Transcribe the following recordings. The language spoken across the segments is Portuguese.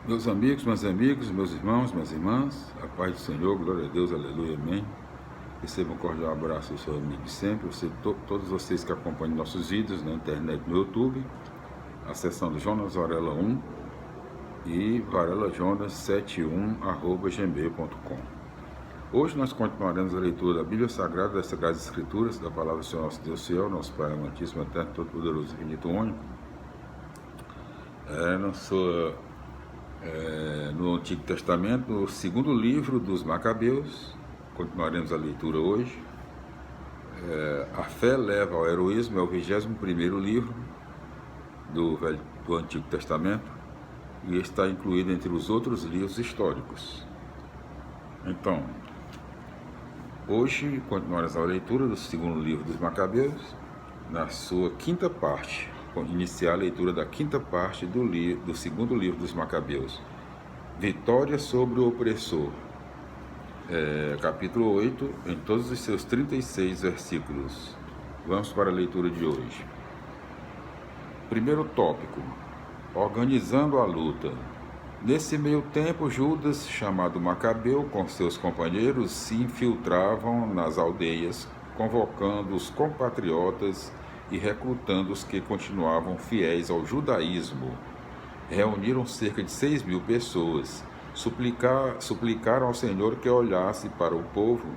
Meus amigos, meus irmãos, minhas irmãs, a paz do Senhor, glória a Deus, aleluia, amém. Recebam um cordial abraço do seu amigo de sempre, todos vocês que acompanham nossos vídeos na internet, no YouTube, acessando Jonas Varela 1 e varelajonas71@gmail.com. Hoje nós continuaremos a leitura da Bíblia Sagrada, das Sagradas Escrituras, da Palavra do Senhor nosso Deus Fiel, nosso Pai amantíssimo, eterno, todo-poderoso, infinito, único. No Antigo Testamento, no segundo livro dos Macabeus, continuaremos a leitura hoje. A fé leva ao heroísmo, é o 21º livro do Antigo Testamento e está incluído entre os outros livros históricos. Então, hoje continuaremos a leitura do segundo livro dos Macabeus, na sua quinta parte. Iniciar a leitura da quinta parte do segundo livro dos Macabeus, Vitória sobre o Opressor, capítulo 8, em todos os seus 36 versículos. Vamos para a leitura de hoje. Primeiro tópico: organizando a luta. Nesse meio tempo, Judas, chamado Macabeu, com seus companheiros, se infiltravam nas aldeias, convocando os compatriotas e recrutando os que continuavam fiéis ao judaísmo. Reuniram cerca de 6.000 pessoas, suplicaram ao Senhor que olhasse para o povo,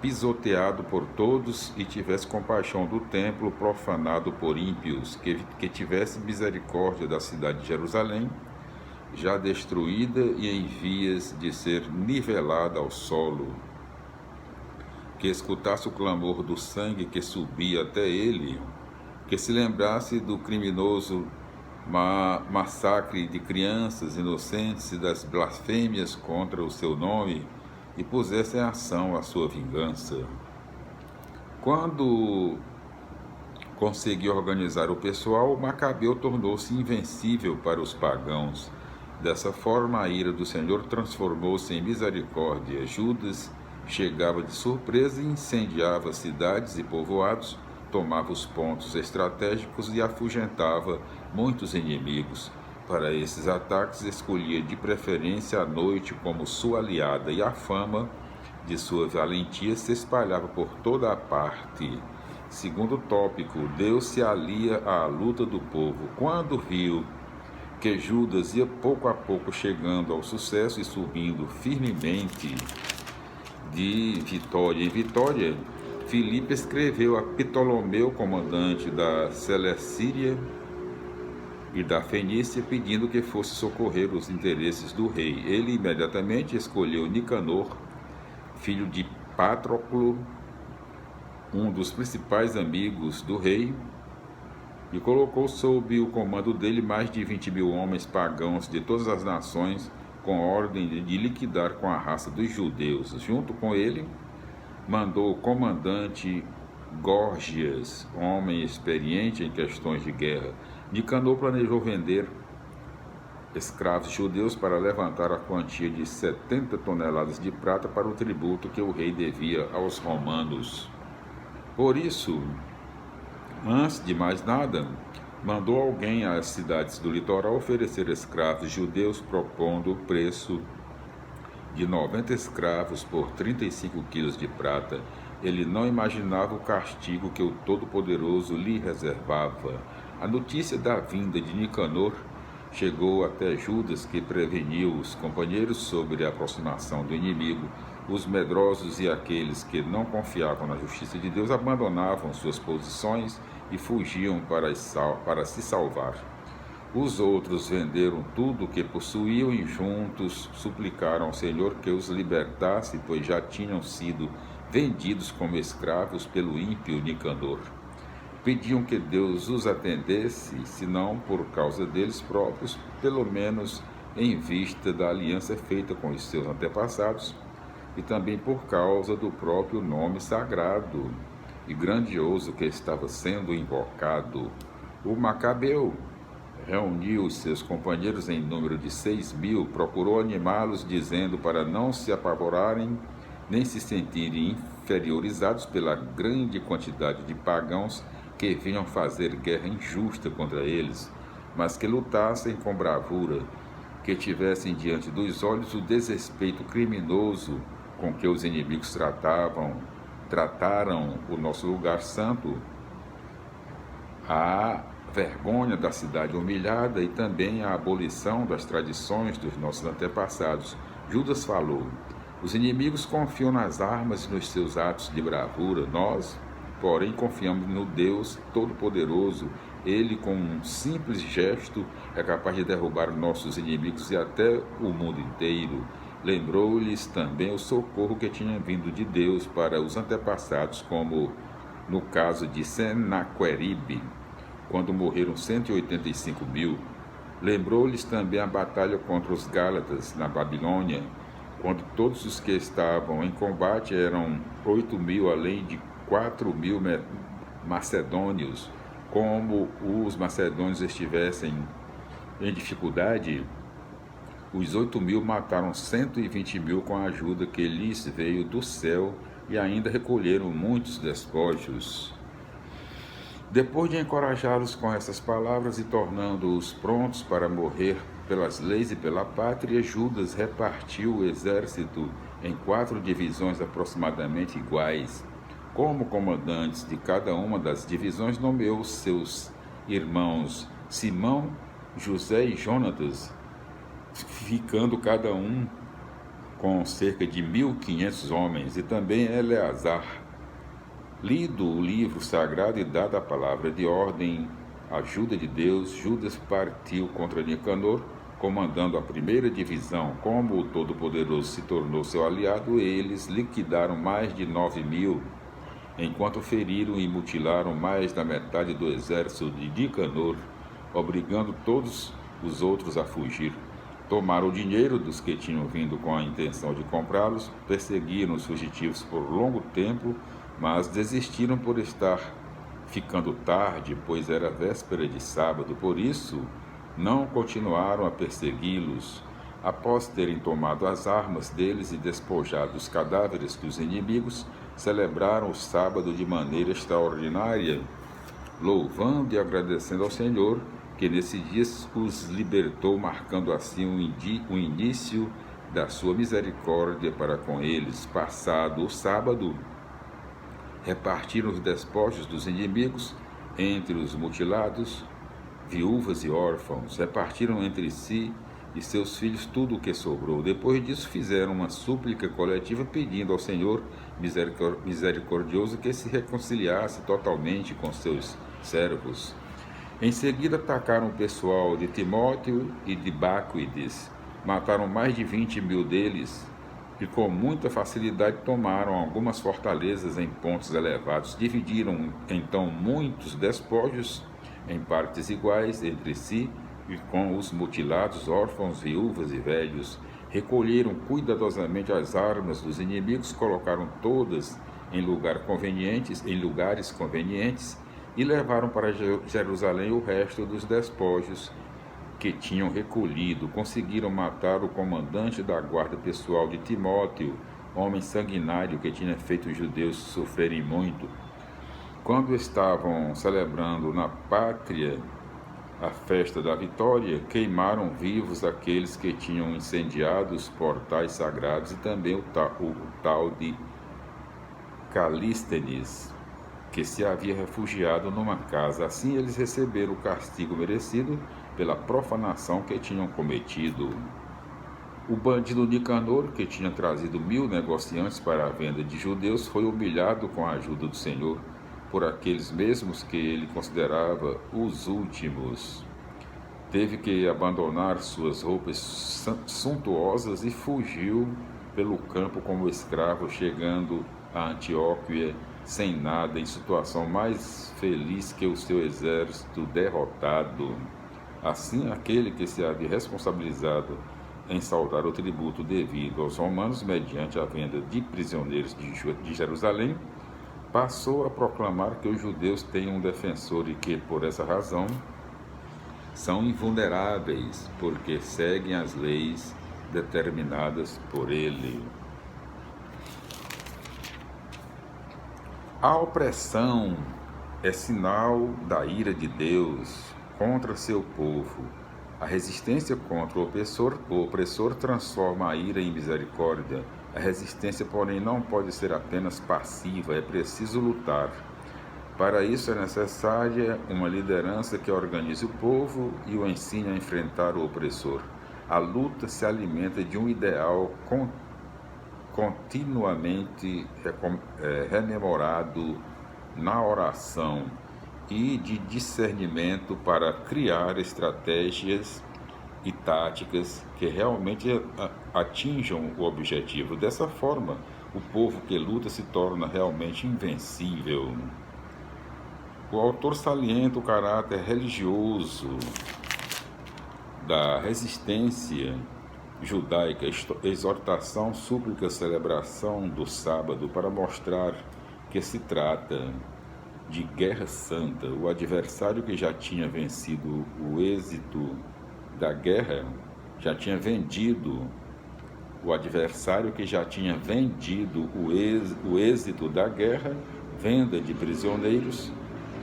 pisoteado por todos, e tivesse compaixão do templo profanado por ímpios, que tivesse misericórdia da cidade de Jerusalém, já destruída e em vias de ser nivelada ao solo, que escutasse o clamor do sangue que subia até ele, que se lembrasse do criminoso massacre de crianças inocentes e das blasfêmias contra o seu nome e pusesse em ação a sua vingança. Quando conseguiu organizar o pessoal, Macabeu tornou-se invencível para os pagãos. Dessa forma, a ira do Senhor transformou-se em misericórdia. Judas chegava de surpresa e incendiava cidades e povoados, tomava os pontos estratégicos e afugentava muitos inimigos. Para esses ataques, escolhia de preferência a noite como sua aliada, e a fama de sua valentia se espalhava por toda a parte. Segundo tópico: Deus se alia à luta do povo. Quando viu que Judas ia pouco a pouco chegando ao sucesso e subindo firmemente de vitória em vitória, Filipe escreveu a Ptolomeu, comandante da Celecíria e da Fenícia, pedindo que fosse socorrer os interesses do rei. Ele imediatamente escolheu Nicanor, filho de Patroclo, um dos principais amigos do rei, e colocou sob o comando dele mais de 20.000 homens pagãos de todas as nações, com ordem de liquidar com a raça dos judeus. Junto com ele, mandou o comandante Górgias, homem experiente em questões de guerra. Nicanor planejou vender escravos judeus para levantar a quantia de 70 toneladas de prata para o tributo que o rei devia aos romanos. Por isso, antes de mais nada, mandou alguém às cidades do litoral oferecer escravos judeus, propondo o preço de 90 escravos por 35 quilos de prata. Ele não imaginava o castigo que o Todo-Poderoso lhe reservava. A notícia da vinda de Nicanor chegou até Judas, que preveniu os companheiros sobre a aproximação do inimigo. Os medrosos e aqueles que não confiavam na justiça de Deus abandonavam suas posições e fugiam para se salvar. Os outros venderam tudo o que possuíam e juntos suplicaram ao Senhor que os libertasse, pois já tinham sido vendidos como escravos pelo ímpio Nicanor. Pediam que Deus os atendesse, se não por causa deles próprios, pelo menos em vista da aliança feita com os seus antepassados, e também por causa do próprio nome sagrado e grandioso que estava sendo invocado. O Macabeu reuniu os seus companheiros em número de 6.000, procurou animá-los, dizendo para não se apavorarem, nem se sentirem inferiorizados pela grande quantidade de pagãos que vinham fazer guerra injusta contra eles, mas que lutassem com bravura que tivessem diante dos olhos o desrespeito criminoso com que os inimigos trataram o nosso lugar santo, a vergonha da cidade humilhada e também a abolição das tradições dos nossos antepassados. Judas falou: os inimigos confiam nas armas e nos seus atos de bravura. Nós, porém, confiamos no Deus Todo-Poderoso. Ele, com um simples gesto, é capaz de derrubar nossos inimigos e até o mundo inteiro. Lembrou-lhes também o socorro que tinha vindo de Deus para os antepassados, como no caso de Senaqueribe, quando morreram 185 mil. Lembrou-lhes também a batalha contra os Gálatas na Babilônia, quando todos os que estavam em combate eram 8 mil, além de 4 mil macedônios. Como os macedônios estivessem em dificuldade, os 8 mil mataram 120 mil com a ajuda que lhes veio do céu e ainda recolheram muitos despojos. Depois de encorajá-los com essas palavras e tornando-os prontos para morrer pelas leis e pela pátria, Judas repartiu o exército em 4 divisões aproximadamente iguais. Como comandantes de cada uma das divisões, nomeou seus irmãos Simão, José e Jonatas, ficando cada um com cerca de 1.500 homens, e também Eleazar. Lido o livro sagrado e dada a palavra de ordem, ajuda de Deus, Judas partiu contra Nicanor, comandando a 1ª divisão. Como o Todo-Poderoso se tornou seu aliado, eles liquidaram mais de 9 mil, enquanto feriram e mutilaram mais da metade do exército de Nicanor, obrigando todos os outros a fugir. Tomaram o dinheiro dos que tinham vindo com a intenção de comprá-los, perseguiram os fugitivos por longo tempo, mas desistiram por estar ficando tarde, pois era véspera de sábado. Por isso, não continuaram a persegui-los. Após terem tomado as armas deles e despojado os cadáveres dos inimigos, celebraram o sábado de maneira extraordinária, louvando e agradecendo ao Senhor, que nesse dia os libertou, marcando assim o início da sua misericórdia para com eles. Passado o sábado, repartiram os despojos dos inimigos entre os mutilados, viúvas e órfãos. Repartiram entre si e seus filhos tudo o que sobrou. Depois disso, fizeram uma súplica coletiva pedindo ao Senhor misericordioso que se reconciliasse totalmente com seus servos. Em seguida, atacaram o pessoal de Timóteo e de Báquides, mataram mais de 20 mil deles e com muita facilidade tomaram algumas fortalezas em pontos elevados. Dividiram então muitos despojos em partes iguais entre si e com os mutilados, órfãos, viúvas e velhos. Recolheram cuidadosamente as armas dos inimigos, colocaram todas em lugares convenientes e levaram para Jerusalém o resto dos despojos que tinham recolhido. Conseguiram matar o comandante da guarda pessoal de Timóteo, homem sanguinário que tinha feito os judeus sofrerem muito. Quando estavam celebrando na pátria a festa da vitória, queimaram vivos aqueles que tinham incendiado os portais sagrados e também o tal de Calístenes, que se havia refugiado numa casa. Assim eles receberam o castigo merecido pela profanação que tinham cometido. O bandido Nicanor, que tinha trazido 1000 negociantes para a venda de judeus, foi humilhado com a ajuda do Senhor por aqueles mesmos que ele considerava os últimos. Teve que abandonar suas roupas suntuosas e fugiu pelo campo como escravo, chegando a Antioquia sem nada, em situação mais feliz que o seu exército derrotado. Assim, aquele que se havia responsabilizado em saldar o tributo devido aos romanos mediante a venda de prisioneiros de Jerusalém, passou a proclamar que os judeus têm um defensor e que, por essa razão, são invulneráveis, porque seguem as leis determinadas por ele. A opressão é sinal da ira de Deus contra seu povo. A resistência contra o opressor transforma a ira em misericórdia. A resistência, porém, não pode ser apenas passiva, é preciso lutar. Para isso é necessária uma liderança que organize o povo e o ensine a enfrentar o opressor. A luta se alimenta de um ideal continuamente rememorado na oração e de discernimento para criar estratégias e táticas que realmente atinjam o objetivo. Dessa forma, o povo que luta se torna realmente invencível. O autor salienta o caráter religioso da resistência judaica, exortação, súplica, celebração do sábado, para mostrar que se trata de guerra santa. O adversário que já tinha vencido o êxito da guerra, já tinha vendido, o adversário que já tinha vendido o êxito da guerra, venda de prisioneiros,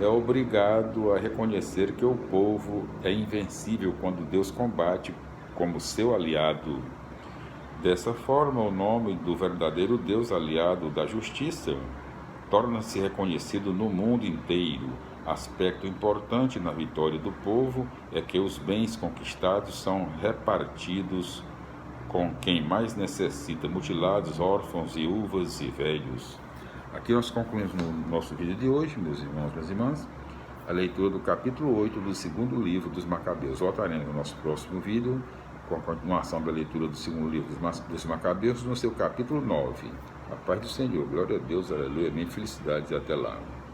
é obrigado a reconhecer que o povo é invencível quando Deus combate como seu aliado. Dessa forma, o nome do verdadeiro Deus, aliado da justiça, torna-se reconhecido no mundo inteiro. Aspecto importante na vitória do povo é que os bens conquistados são repartidos com quem mais necessita, mutilados, órfãos, viúvas e velhos. Aqui nós concluímos no nosso vídeo de hoje, meus irmãos e minhas irmãs, a leitura do capítulo 8 do segundo livro dos Macabeus. Voltaremos no nosso próximo vídeo com a continuação da leitura do segundo livro dos Macabeus, no seu capítulo 9. A paz do Senhor, glória a Deus, aleluia, amém, felicidades e até lá.